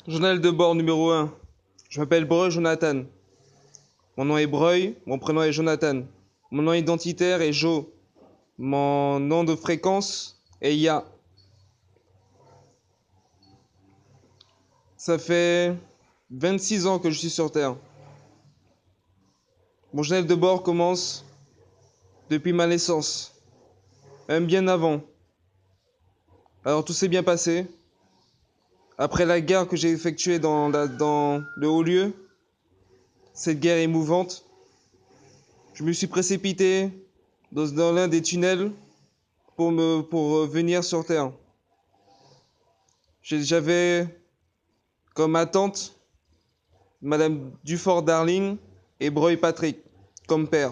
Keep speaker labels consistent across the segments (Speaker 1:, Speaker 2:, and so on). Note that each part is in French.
Speaker 1: Journal de bord numéro 1. Je m'appelle Breuil Jonathan. Mon nom est Breuil, mon prénom est Jonathan. Mon nom identitaire est Jo. Mon nom de fréquence est Ya. Ça fait 26 ans que je suis sur Terre. Mon journal de bord commence depuis ma naissance, même bien avant. Alors tout s'est bien passé. Après la guerre que j'ai effectuée dans le haut-lieu, cette guerre émouvante, je me suis précipité dans l'un des tunnels pour venir sur Terre. J'avais comme ma tante Madame Dufort-Darling et Breuil Patrick comme père.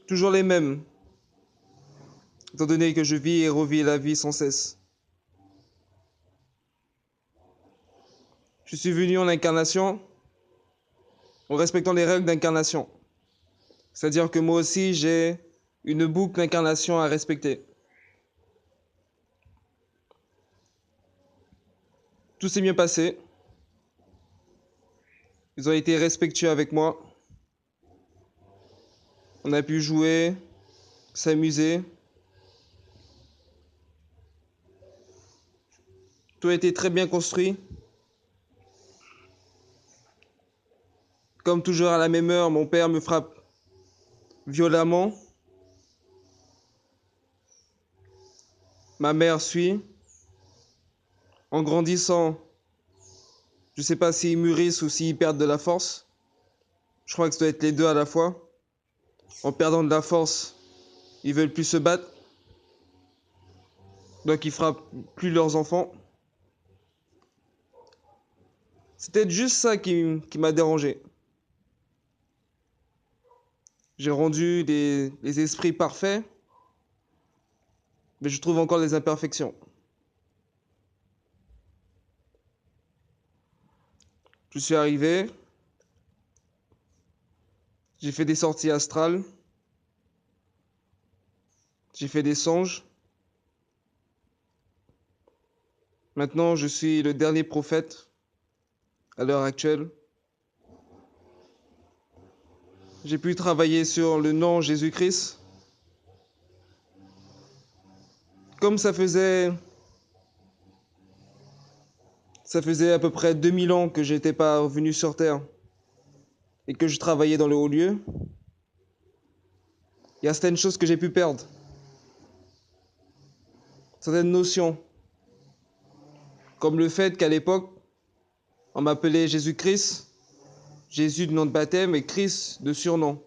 Speaker 1: Toujours les mêmes, étant donné que je vis et revis la vie sans cesse. Je suis venu en incarnation en respectant les règles d'incarnation. C'est-à-dire que moi aussi, j'ai une boucle d'incarnation à respecter. Tout s'est bien passé. Ils ont été respectueux avec moi. On a pu jouer, s'amuser. Tout a été très bien construit. Comme toujours à la même heure, mon père me frappe violemment. Ma mère suit. En grandissant, je ne sais pas s'ils mûrissent ou s'ils perdent de la force. Je crois que ça doit être les deux à la fois. En perdant de la force, ils veulent plus se battre. Donc ils frappent plus leurs enfants. C'est peut-être juste ça qui m'a dérangé. J'ai rendu les esprits parfaits, mais je trouve encore des imperfections. Je suis arrivé, j'ai fait des sorties astrales, j'ai fait des songes. Maintenant, je suis le dernier prophète à l'heure actuelle. J'ai pu travailler sur le nom Jésus-Christ. Comme ça faisait à peu près 2000 ans que j'étais pas revenu sur Terre et que je travaillais dans le haut lieu, il y a certaines choses que j'ai pu perdre, certaines notions, comme le fait qu'à l'époque, on m'appelait Jésus-Christ, Jésus de nom de baptême et Christ de surnom.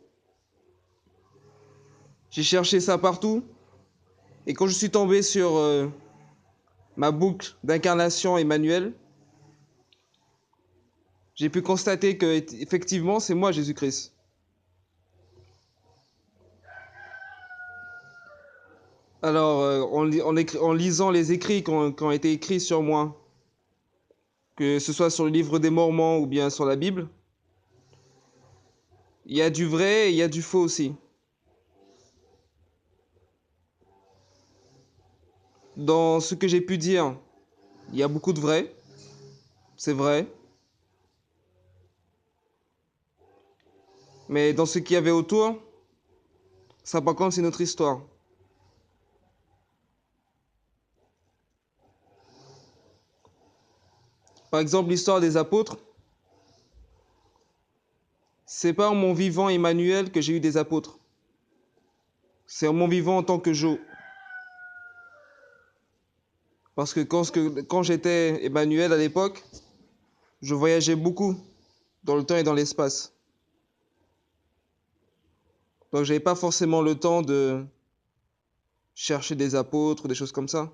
Speaker 1: J'ai cherché ça partout et quand je suis tombé sur ma boucle d'incarnation Emmanuel, j'ai pu constater que effectivement c'est moi Jésus-Christ. Alors en lisant les écrits qui ont été écrits sur moi, que ce soit sur le livre des Mormons ou bien sur la Bible, il y a du vrai et il y a du faux aussi. Dans ce que j'ai pu dire, il y a beaucoup de vrai, c'est vrai. Mais dans ce qu'il y avait autour, ça par contre c'est notre histoire. Par exemple, l'histoire des apôtres, c'est pas en mon vivant Emmanuel que j'ai eu des apôtres. C'est en mon vivant en tant que Jo. Parce que quand j'étais Emmanuel à l'époque, je voyageais beaucoup dans le temps et dans l'espace. Donc j'avais pas forcément le temps de chercher des apôtres, des choses comme ça.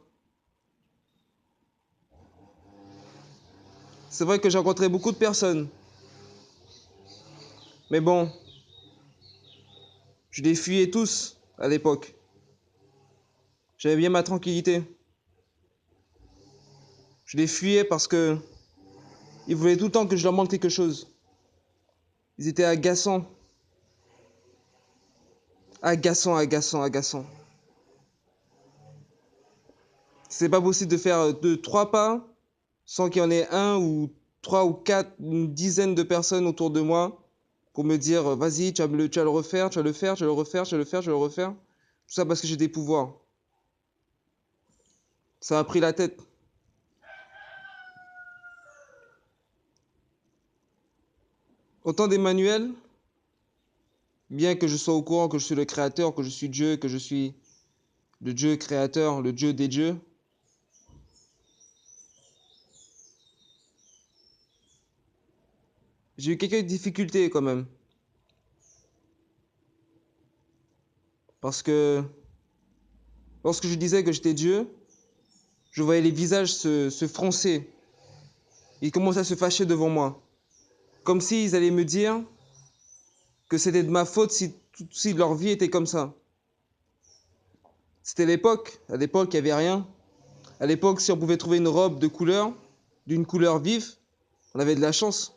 Speaker 1: C'est vrai que j'ai rencontré beaucoup de personnes. Mais bon, je les fuyais tous à l'époque. J'avais bien ma tranquillité. Je les fuyais parce que ils voulaient tout le temps que je leur montre quelque chose. Ils étaient agaçants. Agaçants, agaçants, agaçants. C'est pas possible de faire 3 pas sans qu'il y en ait un ou 3 ou 4, une dizaine de personnes autour de moi pour me dire vas-y, tu vas le refaire, tu vas le faire, tu vas le refaire, tu vas le faire, tu vas le refaire. Tout ça parce que j'ai des pouvoirs. Ça m'a pris la tête. Au temps d'Emmanuel, bien que je sois au courant que je suis le créateur, que je suis Dieu, que je suis le Dieu créateur, le Dieu des dieux, j'ai eu quelques difficultés quand même. Parce que lorsque je disais que j'étais Dieu, je voyais les visages se froncer. Ils commençaient à se fâcher devant moi. Comme s'ils allaient me dire que c'était de ma faute si leur vie était comme ça. C'était l'époque. À l'époque, il n'y avait rien. À l'époque, si on pouvait trouver une robe de couleur, d'une couleur vive, on avait de la chance.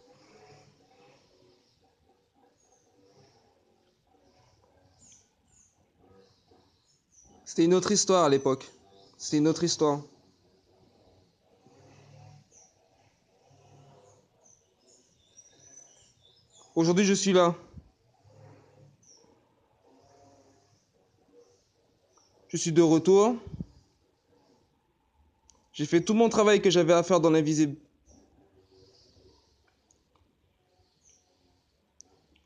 Speaker 1: C'était une autre histoire à l'époque. C'était une autre histoire. Aujourd'hui, je suis là. Je suis de retour. J'ai fait tout mon travail que j'avais à faire dans l'invisible.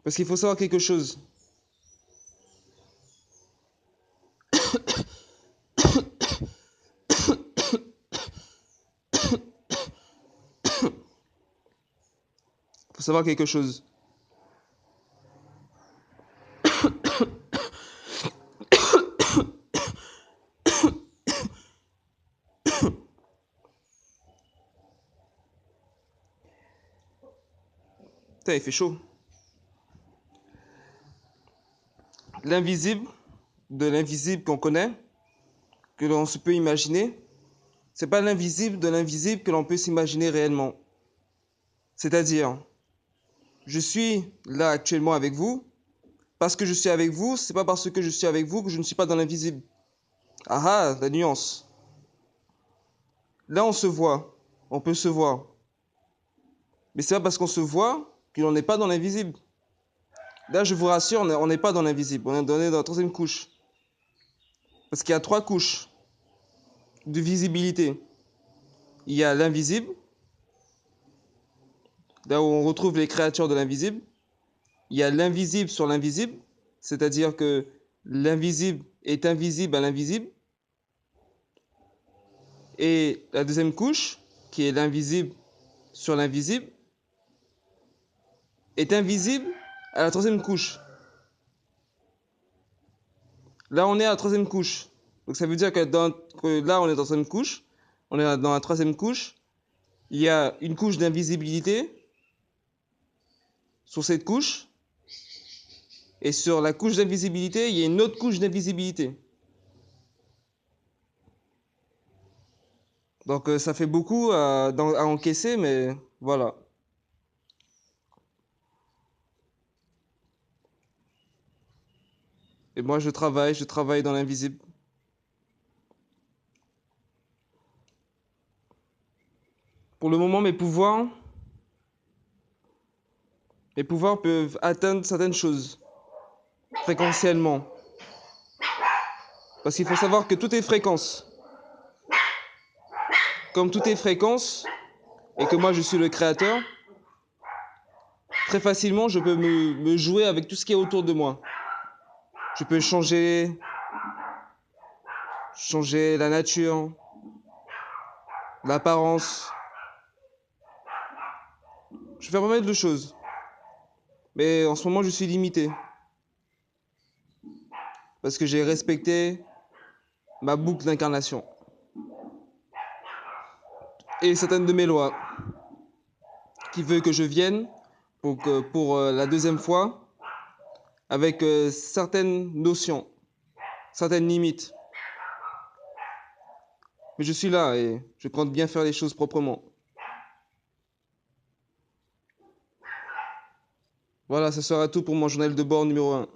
Speaker 1: Parce qu'il faut savoir quelque chose. Il faut savoir quelque chose. Putain, il fait chaud. L'invisible, de l'invisible qu'on connaît, que l'on se peut imaginer, c'est pas l'invisible de l'invisible que l'on peut s'imaginer réellement. C'est-à-dire, je suis là actuellement avec vous. Parce que je suis avec vous, c'est pas parce que je suis avec vous que je ne suis pas dans l'invisible. Ah ah, la nuance. Là, on se voit. On peut se voir. Mais c'est pas parce qu'on se voit que l'on n'est pas dans l'invisible. Là, je vous rassure, on n'est pas dans l'invisible. On est dans la troisième couche. Parce qu'il y a 3 couches de visibilité. Il y a l'invisible, là où on retrouve les créatures de l'invisible. Il y a l'invisible sur l'invisible, c'est-à-dire que l'invisible est invisible à l'invisible. Et la deuxième couche, qui est l'invisible sur l'invisible, est invisible à la troisième couche. Là, on est à la troisième couche. Donc ça veut dire que là, on est dans la troisième couche. On est dans la troisième couche. Il y a une couche d'invisibilité sur cette couche. Et sur la couche d'invisibilité, il y a une autre couche d'invisibilité. Donc ça fait beaucoup à encaisser, mais voilà. Et moi, je travaille dans l'invisible. Pour le moment, mes pouvoirs peuvent atteindre certaines choses, fréquentiellement. Parce qu'il faut savoir que tout est fréquence. Comme tout est fréquence, et que moi je suis le créateur, très facilement je peux me jouer avec tout ce qui est autour de moi. Je peux changer la nature, l'apparence. Je peux faire pas mal de choses. Mais en ce moment je suis limité. Parce que j'ai respecté ma boucle d'incarnation. Et certaines de mes lois. Qui veut que je vienne pour la deuxième fois avec certaines notions, certaines limites. Mais je suis là et je compte bien faire les choses proprement. Voilà, ça sera tout pour mon journal de bord numéro 1.